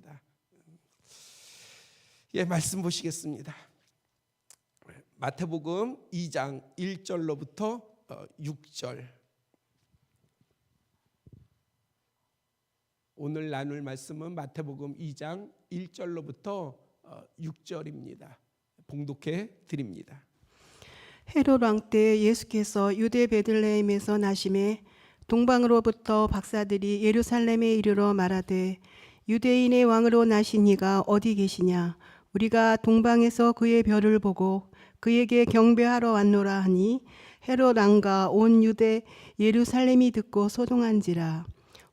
하겠습니다. 말씀 보시겠습니다. 마태복음 2장 1절로부터 6절. 오늘 나눌 말씀은 마태복음 2장 1절로부터 6절입니다. 봉독해 드립니다. 헤롯 왕 때 예수께서 유대 베들레헴에서 나심에 동방으로부터 박사들이 예루살렘에 이르러 말하되 유대인의 왕으로 나신 이가 어디 계시냐? 우리가 동방에서 그의 별을 보고 그에게 경배하러 왔노라 하니 헤롯 왕과 온 유대 예루살렘이 듣고 소동한지라.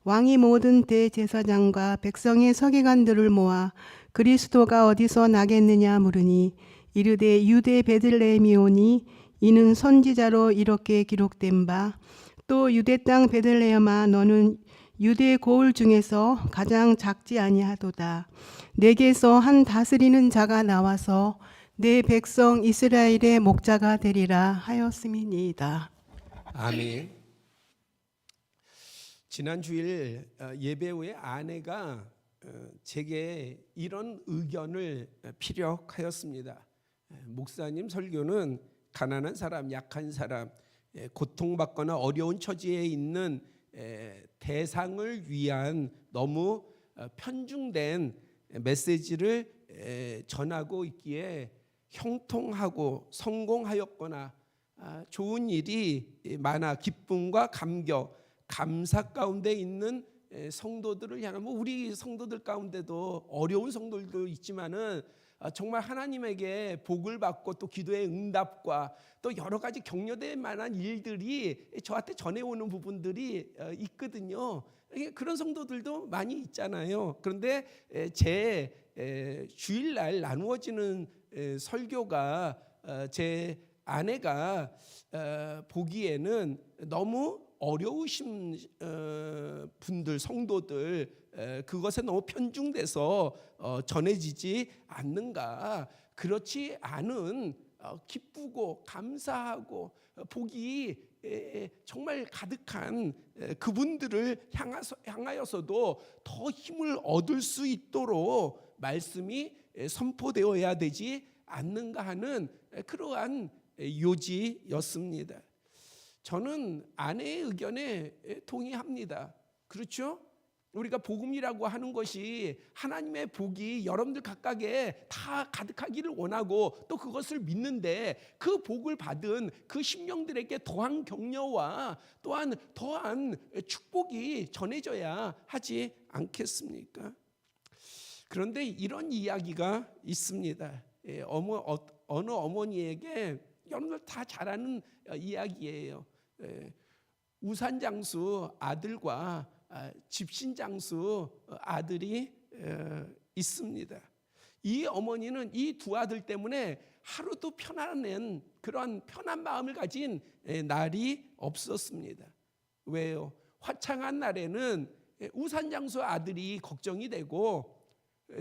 왕이 모든 대제사장과 백성의 서기관들을 모아 그리스도가 어디서 나겠느냐 물으니 이르되 유대 베들레헴이 오니 이는 선지자로 이렇게 기록된 바 또 유대 땅 베들레헴아 너는 유대 고을 중에서 가장 작지 아니하도다. 내게서 한 다스리는 자가 나와서 내 백성 이스라엘의 목자가 되리라 하였음이니이다. 아멘. 지난 주일 예배 후에 아내가 제게 이런 의견을 피력하였습니다. 목사님 설교는 가난한 사람, 약한 사람, 고통받거나 어려운 처지에 있는 대상을 위한 너무 편중된 메시지를 전하고 있기에 형통하고 성공하였거나 좋은 일이 많아 기쁨과 감격, 감사 가운데 있는 성도들을 향하면 우리 성도들 가운데도 어려운 성도들도 있지만은 정말 하나님에게 복을 받고 또 기도의 응답과 또 여러 가지 격려될 만한 일들이 저한테 전해오는 부분들이 있거든요. 그런 성도들도 많이 있잖아요. 그런데 제 주일날 나누어지는 설교가 제 아내가 보기에는 너무 어려우신 분들, 성도들 그것에 너무 편중돼서 전해지지 않는가. 그렇지 않은 기쁘고 감사하고 복이 정말 가득한 그분들을 향하여서도 더 힘을 얻을 수 있도록 말씀이 선포되어야 되지 않는가 하는 그러한 요지였습니다. 저는 아내의 의견에 동의합니다. 그렇죠? 우리가 복음이라고 하는 것이 하나님의 복이 여러분들 각각에 다 가득하기를 원하고 또 그것을 믿는데 그 복을 받은 그 심령들에게 더한 격려와 또한 더한 축복이 전해져야 하지 않겠습니까? 그런데 이런 이야기가 있습니다. 어느 어머니에게 여러분들 다 잘 아는 이야기예요. 우산장수 아들과 집신장수 아들이 있습니다. 이 어머니는 이 두 아들 때문에 하루도 편안한 그런 편한 마음을 가진 날이 없었습니다. 왜요? 화창한 날에는 우산장수 아들이 걱정이 되고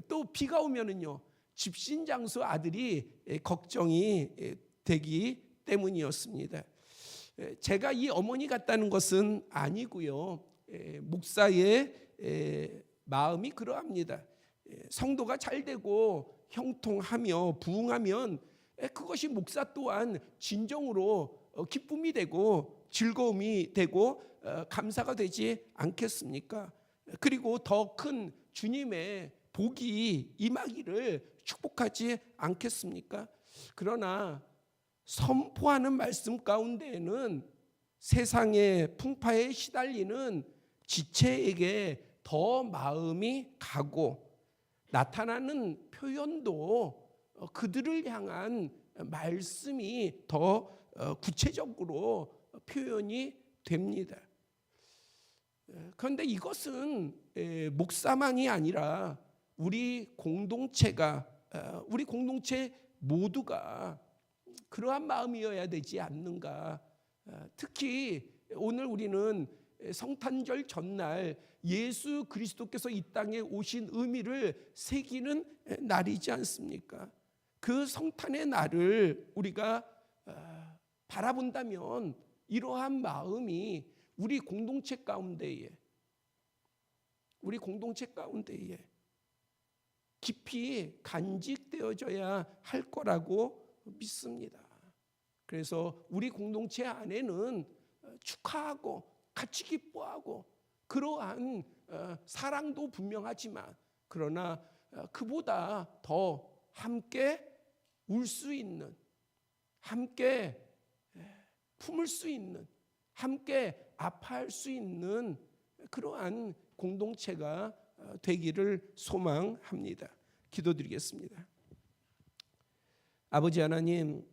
또 비가 오면은요 집신장수 아들이 걱정이 되기 때문이었습니다. 제가 이 어머니 같다는 것은 아니고요. 목사의 마음이 그러합니다. 성도가 잘 되고 형통하며 부흥하면 그것이 목사 또한 진정으로 기쁨이 되고 즐거움이 되고 감사가 되지 않겠습니까? 그리고 더 큰 주님의 복이 임하기를 축복하지 않겠습니까? 그러나 선포하는 말씀 가운데에는 세상의 풍파에 시달리는 지체에게 더 마음이 가고 나타나는 표현도 그들을 향한 말씀이 더 구체적으로 표현이 됩니다. 그런데 이것은 목사만이 아니라 우리 공동체 모두가 그러한 마음이어야 되지 않는가. 특히 오늘 우리는 성탄절 전날 예수 그리스도께서 이 땅에 오신 의미를 새기는 날이지 않습니까? 그 성탄의 날을 우리가 바라본다면 이러한 마음이 우리 공동체 가운데에 깊이 간직되어져야 할 거라고 믿습니다. 그래서 우리 공동체 안에는 축하하고 같이 기뻐하고 그러한 사랑도 분명하지만, 그러나 그보다 더 함께 울 수 있는, 함께 품을 수 있는, 함께 아파할 수 있는 그러한 공동체가 되기를 소망합니다. 기도드리겠습니다. 아버지 하나님,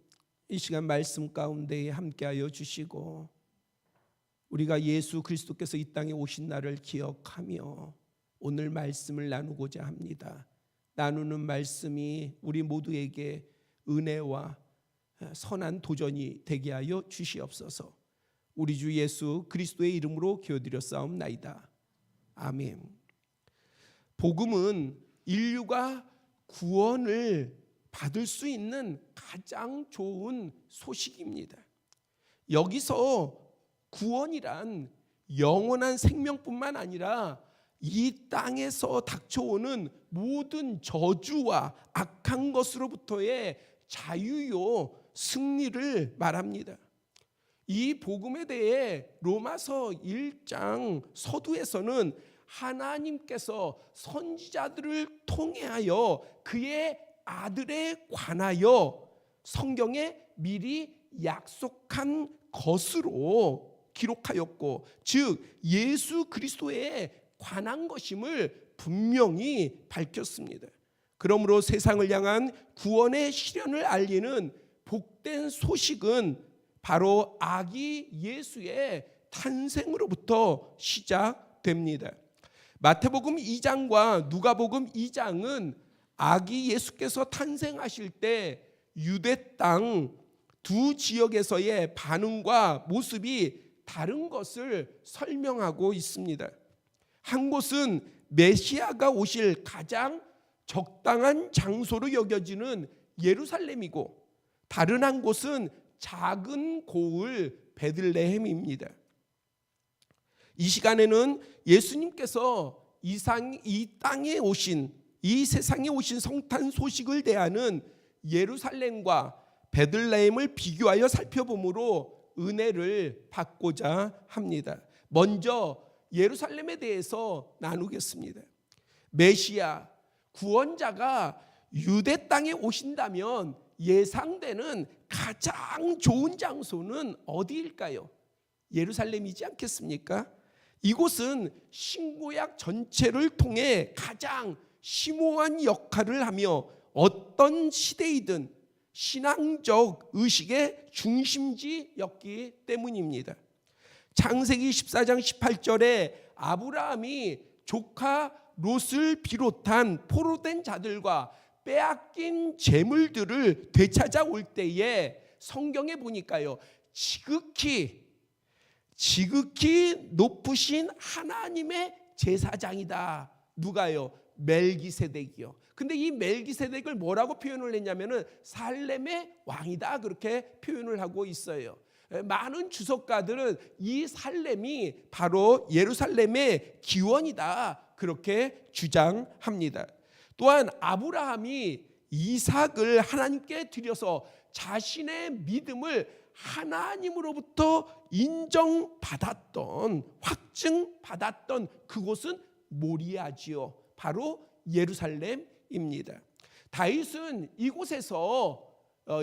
이 시간 말씀 가운데에 함께하여 주시고, 우리가 예수 그리스도께서 이 땅에 오신 날을 기억하며 오늘 말씀을 나누고자 합니다. 나누는 말씀이 우리 모두에게 은혜와 선한 도전이 되게 하여 주시옵소서. 우리 주 예수 그리스도의 이름으로 기도드렸사옵나이다. 아멘. 복음은 인류가 구원을 받을 수 있는 가장 좋은 소식입니다. 여기서 구원이란 영원한 생명뿐만 아니라 이 땅에서 닥쳐오는 모든 저주와 악한 것으로부터의 자유요 승리를 말합니다. 이 복음에 대해 로마서 1장 서두에서는 하나님께서 선지자들을 통하여 그의 아들에 관하여 성경에 미리 약속한 것으로 기록하였고, 즉 예수 그리스도에 관한 것임을 분명히 밝혔습니다. 그러므로 세상을 향한 구원의 시련을 알리는 복된 소식은 바로 아기 예수의 탄생으로부터 시작됩니다. 마태복음 2장과 누가복음 2장은 아기 예수께서 탄생하실 때 유대 땅 두 지역에서의 반응과 모습이 다른 것을 설명하고 있습니다. 한 곳은 메시아가 오실 가장 적당한 장소로 여겨지는 예루살렘이고, 다른 한 곳은 작은 고을 베들레헴입니다. 이 시간에는 예수님께서 이 땅에 오신, 이 세상에 오신 성탄 소식을 대하는 예루살렘과 베들레헴을 비교하여 살펴보므로 은혜를 받고자 합니다. 먼저 예루살렘에 대해서 나누겠습니다. 메시아, 구원자가 유대 땅에 오신다면 예상되는 가장 좋은 장소는 어디일까요? 예루살렘이지 않겠습니까? 이곳은 신구약 전체를 통해 가장 심오한 역할을 하며 어떤 시대이든 신앙적 의식의 중심지였기 때문입니다. 창세기 14장 18절에 아브라함이 조카 롯을 비롯한 포로된 자들과 빼앗긴 재물들을 되찾아올 때에 성경에 보니까요, 지극히 높으신 하나님의 제사장이다. 누가요? 멜기세덱이요. 근데 이 멜기세덱을 뭐라고 표현을 했냐면은 살렘의 왕이다, 그렇게 표현을 하고 있어요. 많은 주석가들은 이 살렘이 바로 예루살렘의 기원이다, 그렇게 주장합니다. 또한 아브라함이 이삭을 하나님께 드려서 자신의 믿음을 하나님으로부터 인정받았던, 확증받았던 그곳은 모리아지요, 바로 예루살렘입니다. 다윗은 이곳에서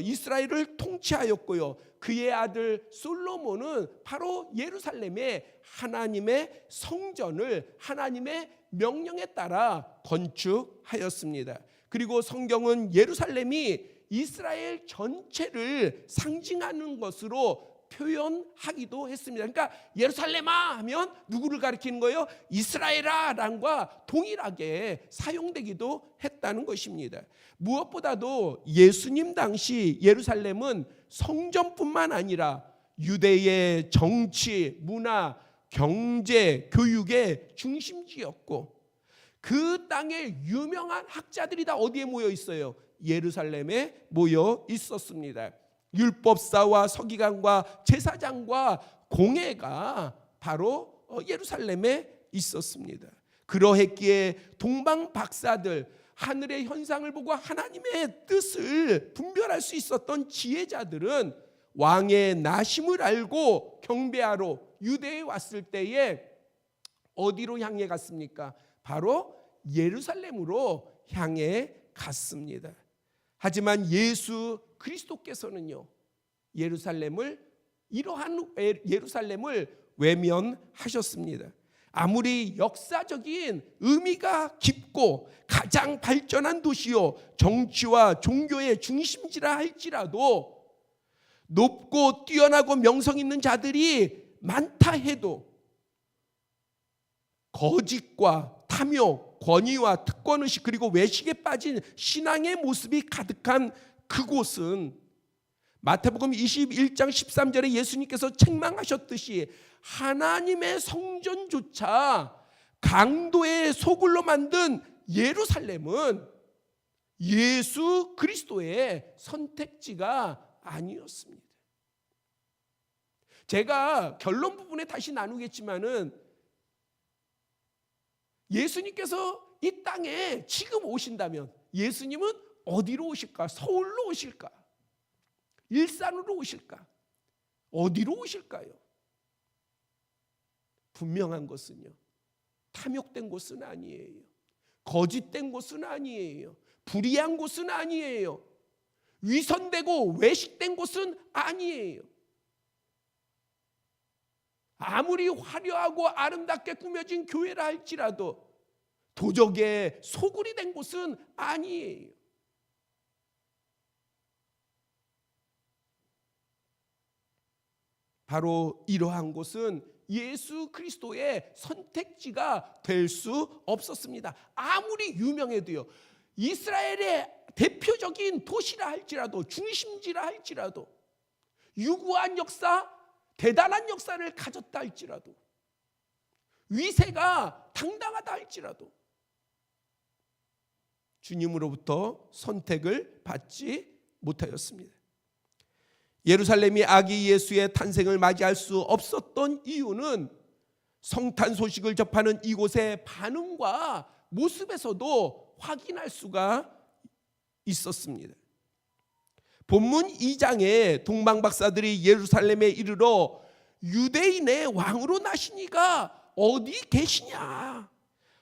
이스라엘을 통치하였고요, 그의 아들 솔로몬은 바로 예루살렘에 하나님의 성전을 하나님의 명령에 따라 건축하였습니다. 그리고 성경은 예루살렘이 이스라엘 전체를 상징하는 것으로 표현하기도 했습니다. 그러니까 예루살렘아 하면 누구를 가리키는 거예요? 이스라엘아랑과 동일하게 사용되기도 했다는 것입니다. 무엇보다도 예수님 당시 예루살렘은 성전뿐만 아니라 유대의 정치, 문화, 경제, 교육의 중심지였고, 그 땅에 유명한 학자들이 다 어디에 모여 있어요? 예루살렘에 모여 있었습니다. 율법사와 서기관과 제사장과 공회가 바로 예루살렘에 있었습니다. 그러했기에 동방 박사들, 하늘의 현상을 보고 하나님의 뜻을 분별할 수 있었던 지혜자들은 왕의 나심을 알고 경배하러 유대에 왔을 때에 어디로 향해 갔습니까? 바로 예루살렘으로 향해 갔습니다. 하지만 예수 그리스도께서는요, 이러한 예루살렘을 외면하셨습니다. 아무리 역사적인 의미가 깊고 가장 발전한 도시요 정치와 종교의 중심지라 할지라도, 높고 뛰어나고 명성 있는 자들이 많다 해도 거짓과 탐욕, 권위와 특권의식, 그리고 외식에 빠진 신앙의 모습이 가득한 그곳은 마태복음 21장 13절에 예수님께서 책망하셨듯이 하나님의 성전조차 강도의 소굴로 만든 예루살렘은 예수 그리스도의 선택지가 아니었습니다. 제가 결론 부분에 다시 나누겠지만은, 예수님께서 이 땅에 지금 오신다면 예수님은 어디로 오실까? 서울로 오실까? 일산으로 오실까? 어디로 오실까요? 분명한 것은요, 탐욕된 곳은 아니에요. 거짓된 곳은 아니에요. 불의한 곳은 아니에요. 위선되고 외식된 곳은 아니에요. 아무리 화려하고 아름답게 꾸며진 교회라 할지라도 도적의 소굴이 된 곳은 아니에요. 바로 이러한 곳은 예수 그리스도의 선택지가 될 수 없었습니다. 아무리 유명해도요, 이스라엘의 대표적인 도시라 할지라도, 중심지라 할지라도, 유구한 역사, 대단한 역사를 가졌다 할지라도, 위세가 당당하다 할지라도 주님으로부터 선택을 받지 못하였습니다. 예루살렘이 아기 예수의 탄생을 맞이할 수 없었던 이유는 성탄 소식을 접하는 이곳의 반응과 모습에서도 확인할 수가 있었습니다. 본문 2장에 동방박사들이 예루살렘에 이르러 유대인의 왕으로 나시니가 어디 계시냐?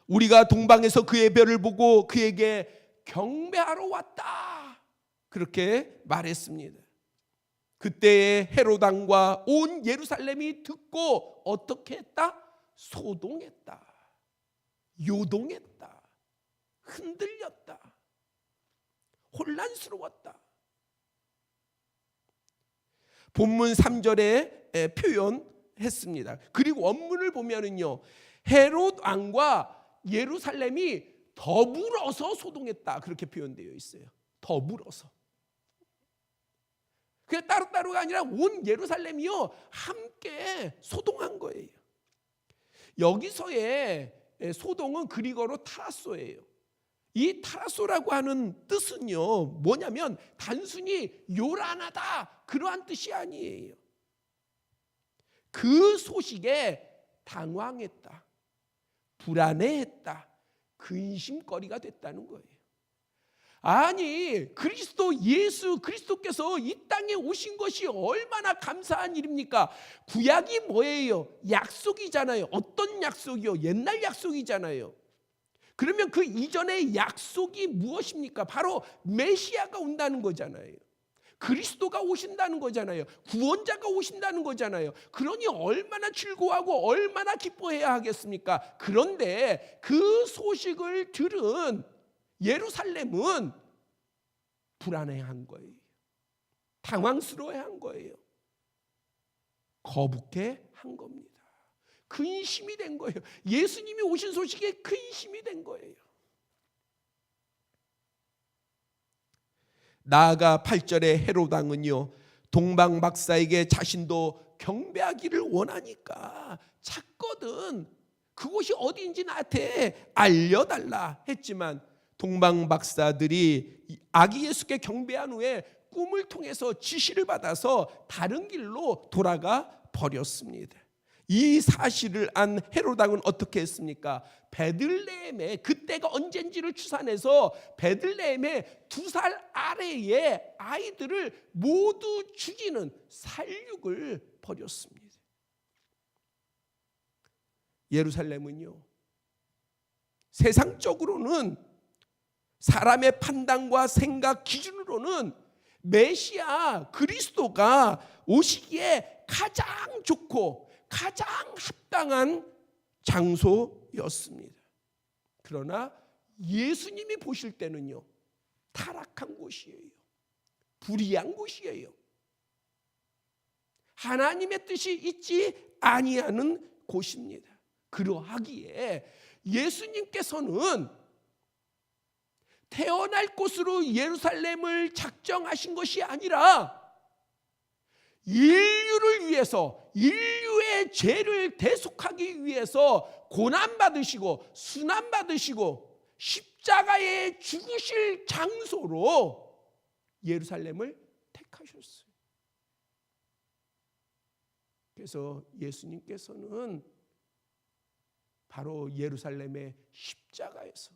우리가 동방에서 그의 별을 보고 그에게 경배하러 왔다. 그렇게 말했습니다. 그때의 헤롯 왕과 온 예루살렘이 듣고 어떻게 했다? 소동했다. 요동했다. 흔들렸다. 혼란스러웠다. 본문 3절에 표현했습니다. 그리고 원문을 보면은요, 헤롯 왕과 예루살렘이 더불어서 소동했다, 그렇게 표현되어 있어요. 더불어서. 그게 따로따로가 아니라 온 예루살렘이요 함께 소동한 거예요. 여기서의 소동은 그리거로 타라소예요. 이 타라소라고 하는 뜻은요 뭐냐면 단순히 요란하다 그러한 뜻이 아니에요. 그 소식에 당황했다, 불안해했다, 근심거리가 됐다는 거예요. 아니, 예수 그리스도께서 이 땅에 오신 것이 얼마나 감사한 일입니까? 구약이 뭐예요? 약속이잖아요. 어떤 약속이요? 옛날 약속이잖아요. 그러면 그 이전의 약속이 무엇입니까? 바로 메시아가 온다는 거잖아요. 그리스도가 오신다는 거잖아요. 구원자가 오신다는 거잖아요. 그러니 얼마나 즐거워하고 얼마나 기뻐해야 하겠습니까? 그런데 그 소식을 들은 예루살렘은 불안해한 거예요. 당황스러워한 거예요. 거북해한 겁니다. 근심이 된 거예요. 예수님이 오신 소식에 근심이 된 거예요. 나아가 8절의 헤롯 왕은요 동방 박사에게 자신도 경배하기를 원하니까 찾거든 그곳이 어디인지 나한테 알려달라 했지만 동방 박사들이 아기 예수께 경배한 후에 꿈을 통해서 지시를 받아서 다른 길로 돌아가 버렸습니다. 이 사실을 안 헤롯 왕은 어떻게 했습니까? 베들레헴에, 그때가 언젠지를 추산해서 베들레헴에 2살 아래의 아이들을 모두 죽이는 살육을 벌였습니다. 예루살렘은요, 세상적으로는, 사람의 판단과 생각 기준으로는 메시아 그리스도가 오시기에 가장 좋고 가장 합당한 장소였습니다. 그러나 예수님이 보실 때는요, 타락한 곳이에요. 불의한 곳이에요. 하나님의 뜻이 있지 아니하는 곳입니다. 그러하기에 예수님께서는 태어날 곳으로 예루살렘을 작정하신 것이 아니라 인류를 위해서, 인류의 죄를 대속하기 위해서 고난받으시고 순환받으시고 십자가에 죽으실 장소로 예루살렘을 택하셨어요. 그래서 예수님께서는 바로 예루살렘의 십자가에서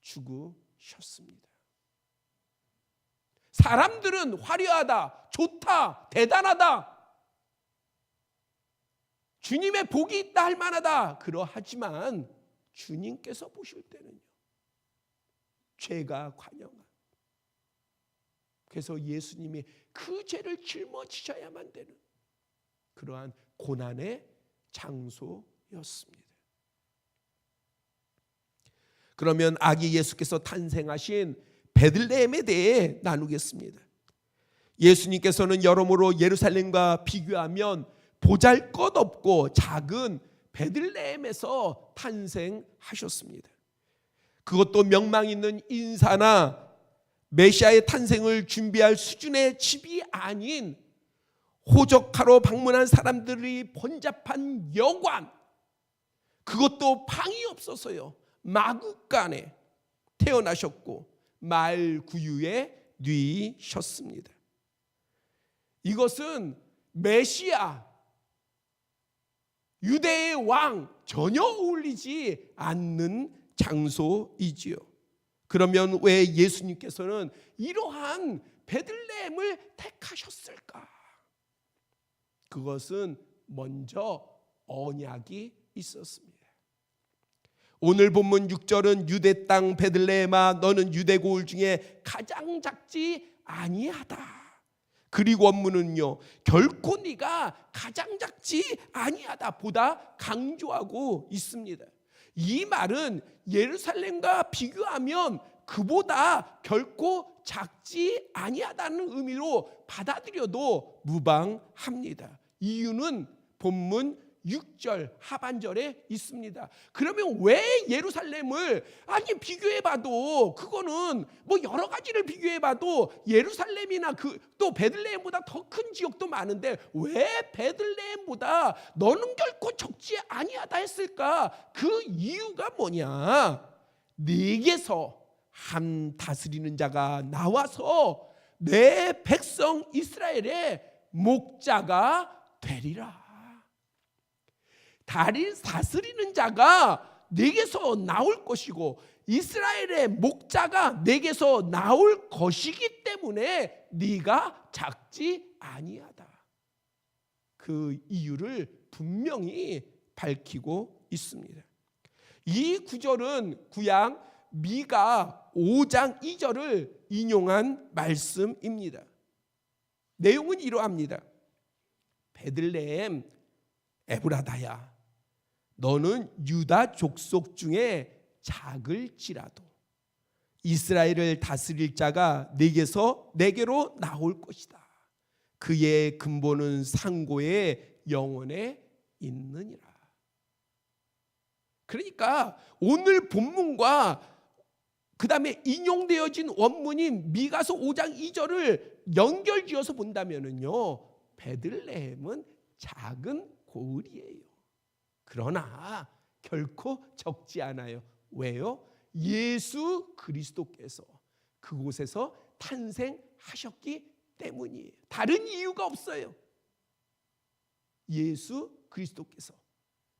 죽으셨습니다. 사람들은 화려하다, 좋다, 대단하다, 주님의 복이 있다 할 만하다 그러하지만 주님께서 보실 때는요, 죄가 관영한, 그래서 예수님이 그 죄를 짊어지셔야만 되는 그러한 고난의 장소였습니다. 그러면 아기 예수께서 탄생하신 베들레헴에 대해 나누겠습니다. 예수님께서는 여러모로 예루살렘과 비교하면 보잘것없고 작은 베들레헴에서 탄생하셨습니다. 그것도 명망 있는 인사나 메시아의 탄생을 준비할 수준의 집이 아닌 호적하러 방문한 사람들이 번잡한 여관, 그것도 방이 없어서요, 마구간에 태어나셨고 말 구유에 뉘셨습니다. 이것은 메시아, 유대의 왕 전혀 어울리지 않는 장소이지요. 그러면 왜 예수님께서는 이러한 베들레헴을 택하셨을까? 그것은 먼저 언약이 있었습니다. 오늘 본문 6절은 유대 땅 베들레헴아 너는 유대 고을 중에 가장 작지 아니하다. 그리고 원문은요, 결코 네가 가장 작지 아니하다 보다 강조하고 있습니다. 이 말은 예루살렘과 비교하면 그보다 결코 작지 아니하다는 의미로 받아들여도 무방합니다. 이유는 본문 6절 하반절에 있습니다. 그러면 왜 예루살렘을, 아니 비교해봐도 그거는 뭐 여러 가지를 비교해봐도 예루살렘이나 또 베들레헴보다 더 큰 지역도 많은데 왜 베들레헴보다 너는 결코 적지 아니하다 했을까? 그 이유가 뭐냐? 네게서 한 다스리는 자가 나와서 내 백성 이스라엘의 목자가 되리라. 다스리는 자가 내게서 나올 것이고 이스라엘의 목자가 내게서 나올 것이기 때문에 네가 작지 아니하다. 그 이유를 분명히 밝히고 있습니다. 이 구절은 구약 미가 5장 2절을 인용한 말씀입니다. 내용은 이러합니다. 베들레헴 에브라다야, 너는 유다 족속 중에 작을지라도 이스라엘을 다스릴 자가 내게로 나올 것이다. 그의 근본은 상고의 영원에 있느니라. 그러니까 오늘 본문과 그 다음에 인용되어진 원문인 미가서 5장 2절을 연결지어서 본다면요, 베들레헴은 작은 고을이에요. 그러나 결코 적지 않아요. 왜요? 예수 그리스도께서 그곳에서 탄생하셨기 때문이에요. 다른 이유가 없어요. 예수 그리스도께서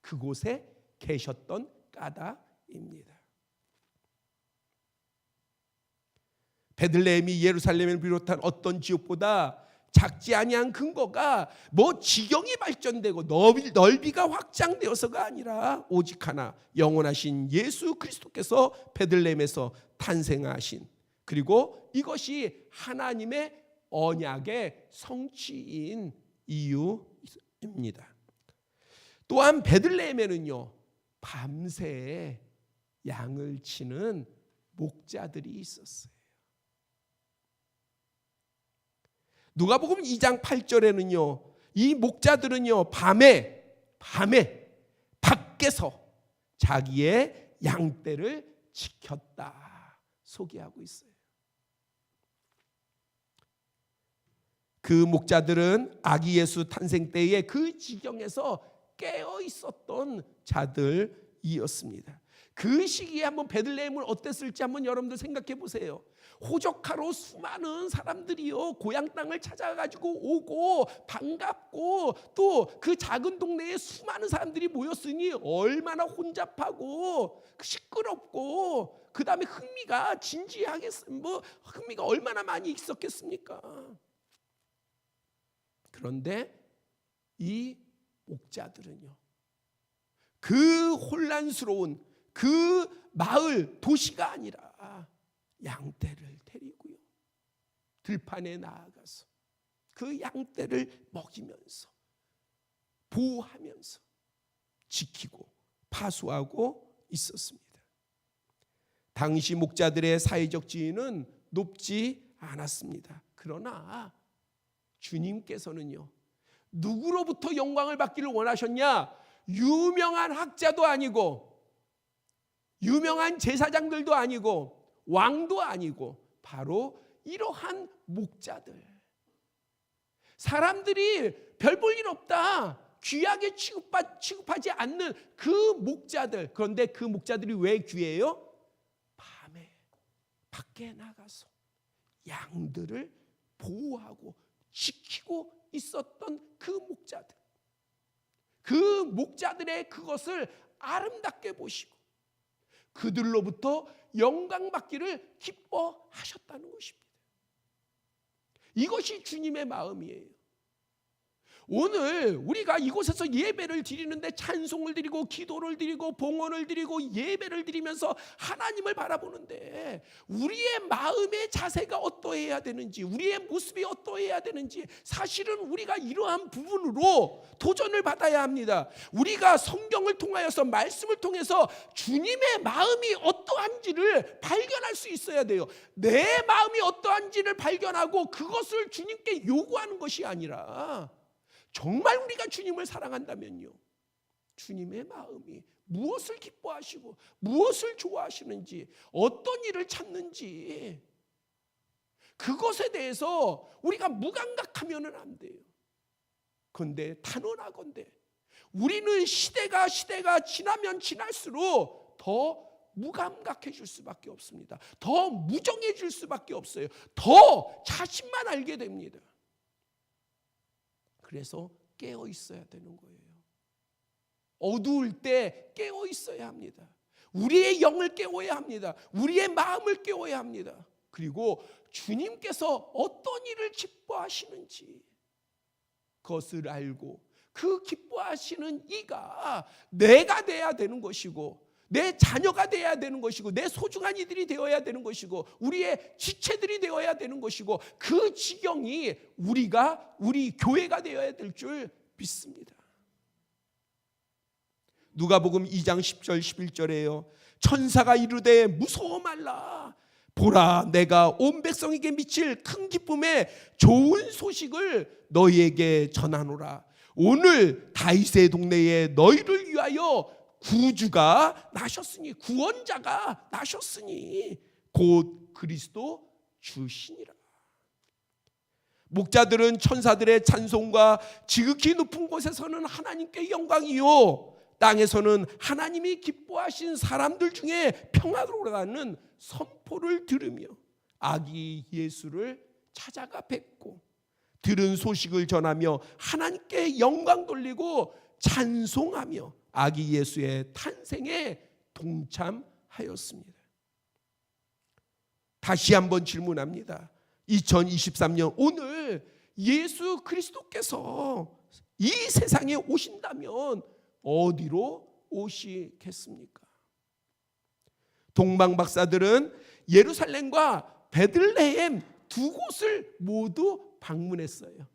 그곳에 계셨던 까닭입니다. 베들레헴이 예루살렘을 비롯한 어떤 지역보다 작지 아니한 근거가 뭐 지경이 발전되고 넓이가 확장되어서가 아니라 오직 하나, 영원하신 예수 그리스도께서 베들레헴에서 탄생하신, 그리고 이것이 하나님의 언약의 성취인 이유입니다. 또한 베들레헴에는요, 밤새 양을 치는 목자들이 있었어요. 누가복음 2장 8절에는요, 이 목자들은요, 밤에 밖에서 자기의 양떼를 지켰다 소개하고 있어요. 그 목자들은 아기 예수 탄생 때에 그 지경에서 깨어 있었던 자들이었습니다. 그 시기에 한번 베들레헴은 어땠을지 한번 여러분들 생각해 보세요. 호적하러 수많은 사람들이요, 고향 땅을 찾아가지고 오고 반갑고 또 그 작은 동네에 수많은 사람들이 모였으니 얼마나 혼잡하고 시끄럽고 그 다음에 흥미가 흥미가 얼마나 많이 있었겠습니까? 그런데 이 목자들은요, 그 혼란스러운 그 마을 도시가 아니라 양떼를 데리고요, 들판에 나아가서 그 양떼를 먹이면서 보호하면서 지키고 파수하고 있었습니다. 당시 목자들의 사회적 지위는 높지 않았습니다. 그러나 주님께서는요, 누구로부터 영광을 받기를 원하셨냐? 유명한 학자도 아니고 유명한 제사장들도 아니고 왕도 아니고 바로 이러한 목자들, 사람들이 별 볼 일 없다, 귀하게 취급하지 않는 그 목자들. 그런데 그 목자들이 왜 귀해요? 밤에 밖에 나가서 양들을 보호하고 지키고 있었던 그 목자들, 그 목자들의 그것을 아름답게 보시고 그들로부터 영광 받기를 기뻐하셨다는 것입니다. 이것이 주님의 마음이에요. 오늘 우리가 이곳에서 예배를 드리는데 찬송을 드리고 기도를 드리고 봉헌을 드리고 예배를 드리면서 하나님을 바라보는데 우리의 마음의 자세가 어떠해야 되는지, 우리의 모습이 어떠해야 되는지, 사실은 우리가 이러한 부분으로 도전을 받아야 합니다. 우리가 성경을 통하여서, 말씀을 통해서 주님의 마음이 어떠한지를 발견할 수 있어야 돼요. 내 마음이 어떠한지를 발견하고 그것을 주님께 요구하는 것이 아니라, 정말 우리가 주님을 사랑한다면요, 주님의 마음이 무엇을 기뻐하시고 무엇을 좋아하시는지, 어떤 일을 찾는지, 그것에 대해서 우리가 무감각하면 안 돼요. 그런데 단언하건대 우리는 시대가 지나면 지날수록 더 무감각해질 수밖에 없습니다. 더 무정해질 수밖에 없어요. 더 자신만 알게 됩니다. 그래서 깨어 있어야 되는 거예요. 어두울 때 깨어 있어야 합니다. 우리의 영을 깨워야 합니다. 우리의 마음을 깨워야 합니다. 그리고 주님께서 어떤 일을 기뻐하시는지 그것을 알고 그 기뻐하시는 이가 내가 돼야 되는 것이고, 내 자녀가 되어야 되는 것이고, 내 소중한 이들이 되어야 되는 것이고, 우리의 지체들이 되어야 되는 것이고, 그 지경이 우리 교회가 되어야 될 줄 믿습니다. 누가복음 2장 10절 11절에요. 천사가 이르되 무서워 말라. 보라, 내가 온 백성에게 미칠 큰 기쁨의 좋은 소식을 너희에게 전하노라. 오늘 다윗의 동네에 너희를 위하여 구주가 나셨으니, 구원자가 나셨으니 곧 그리스도 주시니라. 목자들은 천사들의 찬송과 지극히 높은 곳에서는 하나님께 영광이요, 땅에서는 하나님이 기뻐하신 사람들 중에 평화로라는 선포를 들으며 아기 예수를 찾아가 뵙고 들은 소식을 전하며 하나님께 영광 돌리고 찬송하며 아기 예수의 탄생에 동참하였습니다. 다시 한번 질문합니다. 2023년 오늘 예수 그리스도께서 이 세상에 오신다면 어디로 오시겠습니까? 동방 박사들은 예루살렘과 베들레헴 두 곳을 모두 방문했어요.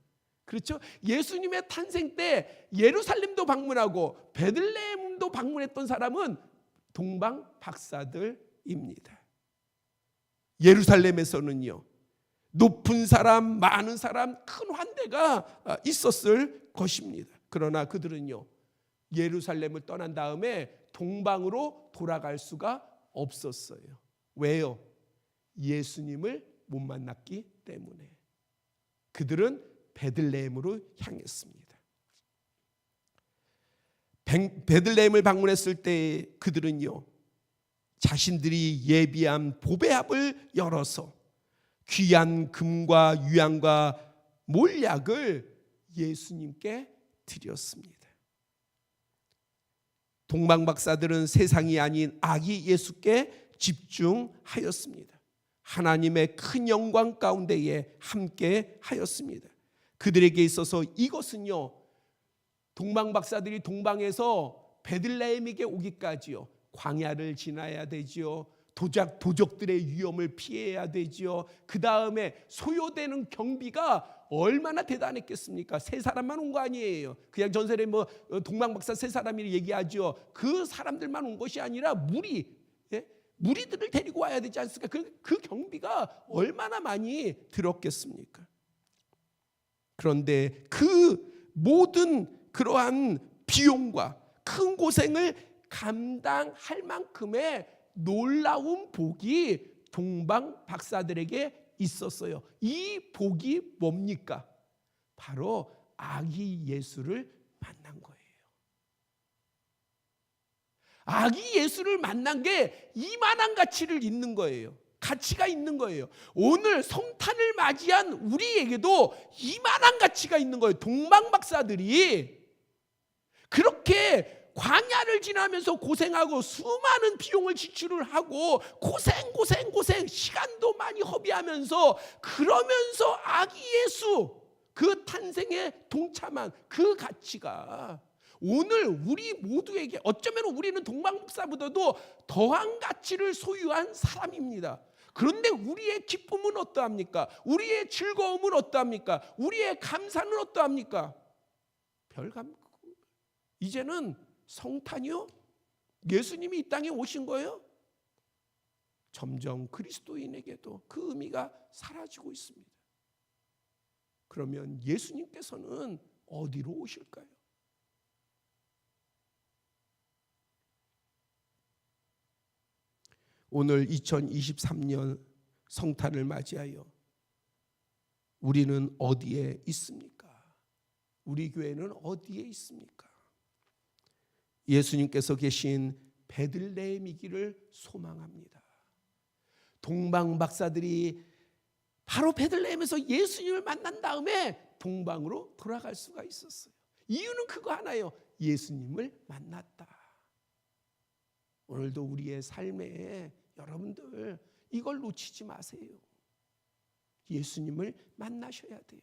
그렇죠? 예수님의 탄생 때 예루살렘도 방문하고 베들레헴도 방문했던 사람은 동방 박사들입니다. 예루살렘에서는요, 높은 사람, 많은 사람, 큰 환대가 있었을 것입니다. 그러나 그들은요, 예루살렘을 떠난 다음에 동방으로 돌아갈 수가 없었어요. 왜요? 예수님을 못 만났기 때문에. 그들은 베들레헴으로 향했습니다. 베들레헴을 방문했을 때 그들은요, 자신들이 예비한 보배합을 열어서 귀한 금과 유향과 몰약을 예수님께 드렸습니다. 동방 박사들은 세상이 아닌 아기 예수께 집중하였습니다. 하나님의 큰 영광 가운데에 함께 하였습니다. 그들에게 있어서 이것은요, 동방 박사들이 동방에서 베들레헴에게 오기까지요, 광야를 지나야 되지요. 도적들의 위험을 피해야 되지요. 그 다음에 소요되는 경비가 얼마나 대단했겠습니까? 세 사람만 온 거 아니에요. 그냥 전설에 뭐 동방 박사 세 사람이 얘기하죠. 그 사람들만 온 것이 아니라 무리들을 데리고 와야 되지 않습니까? 그 경비가 얼마나 많이 들었겠습니까? 그런데 그 모든 그러한 비용과 큰 고생을 감당할 만큼의 놀라운 복이 동방 박사들에게 있었어요. 이 복이 뭡니까? 바로 아기 예수를 만난 거예요. 아기 예수를 만난 게 이만한 가치를 있는 거예요. 가치가 있는 거예요. 오늘 성탄을 맞이한 우리에게도 이만한 가치가 있는 거예요. 동방 박사들이 그렇게 광야를 지나면서 고생하고 수많은 비용을 지출을 하고 고생 시간도 많이 허비하면서 그러면서 아기 예수 그 탄생에 동참한 그 가치가 오늘 우리 모두에게 어쩌면 우리는 동방 박사보다도 더한 가치를 소유한 사람입니다. 그런데 우리의 기쁨은 어떠합니까? 우리의 즐거움은 어떠합니까? 우리의 감사는 어떠합니까? 이제는 성탄이요? 예수님이 이 땅에 오신 거예요? 점점 그리스도인에게도 그 의미가 사라지고 있습니다. 그러면 예수님께서는 어디로 오실까요? 오늘 2023년 성탄을 맞이하여 우리는 어디에 있습니까? 우리 교회는 어디에 있습니까? 예수님께서 계신 베들레헴이기를 소망합니다. 동방 박사들이 바로 베들레헴에서 예수님을 만난 다음에 동방으로 돌아갈 수가 있었어요. 이유는 그거 하나예요. 예수님을 만났다. 오늘도 우리의 삶에 여러분들 이걸 놓치지 마세요. 예수님을 만나셔야 돼요.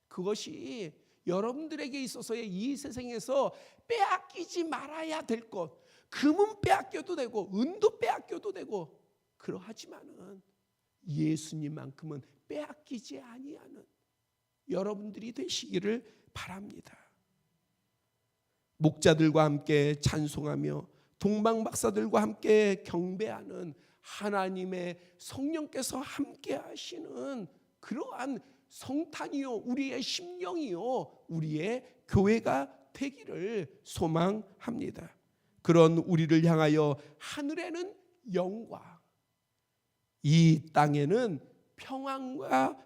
그것이 여러분들에게 있어서의 이 세상에서 빼앗기지 말아야 될 것, 금은 빼앗겨도 되고 은도 빼앗겨도 되고 그러하지만은 예수님만큼은 빼앗기지 아니하는 여러분들이 되시기를 바랍니다. 목자들과 함께 찬송하며 동방 박사들과 함께 경배하는 하나님의 성령께서 함께 하시는 그러한 성탄이요, 우리의 심령이요, 우리의 교회가 되기를 소망합니다. 그런 우리를 향하여 하늘에는 영광, 이 땅에는 평화가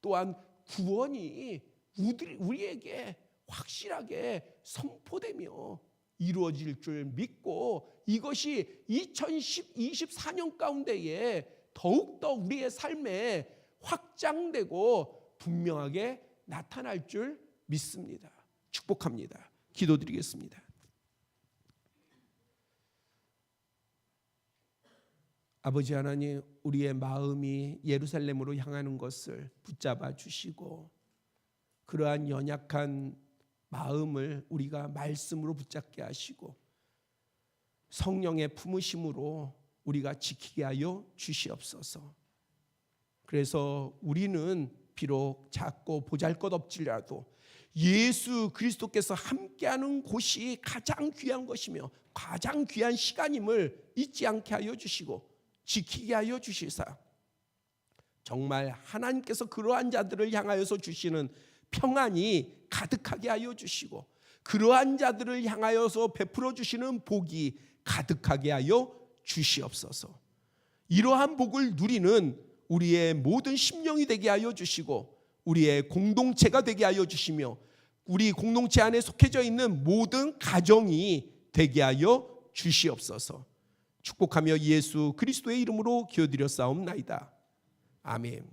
또한 구원이 우리에게 확실하게 선포되며 이루어질 줄 믿고 이것이 2024년 가운데에 더욱더 우리의 삶에 확장되고 분명하게 나타날 줄 믿습니다. 축복합니다. 기도드리겠습니다. 아버지 하나님, 우리의 마음이 예루살렘으로 향하는 것을 붙잡아 주시고 그러한 연약한 마음을 우리가 말씀으로 붙잡게 하시고 성령의 품으심으로 우리가 지키게 하여 주시옵소서. 그래서 우리는 비록 작고 보잘것없지라도 예수 그리스도께서 함께하는 곳이 가장 귀한 것이며 가장 귀한 시간임을 잊지 않게 하여 주시고 지키게 하여 주시사 정말 하나님께서 그러한 자들을 향하여서 주시는 평안이 가득하게 하여 주시고 그러한 자들을 향하여서 베풀어 주시는 복이 가득하게 하여 주시옵소서. 이러한 복을 누리는 우리의 모든 심령이 되게 하여 주시고 우리의 공동체가 되게 하여 주시며 우리 공동체 안에 속해져 있는 모든 가정이 되게 하여 주시옵소서. 축복하며 예수 그리스도의 이름으로 기도드렸사옵나이다. 아멘.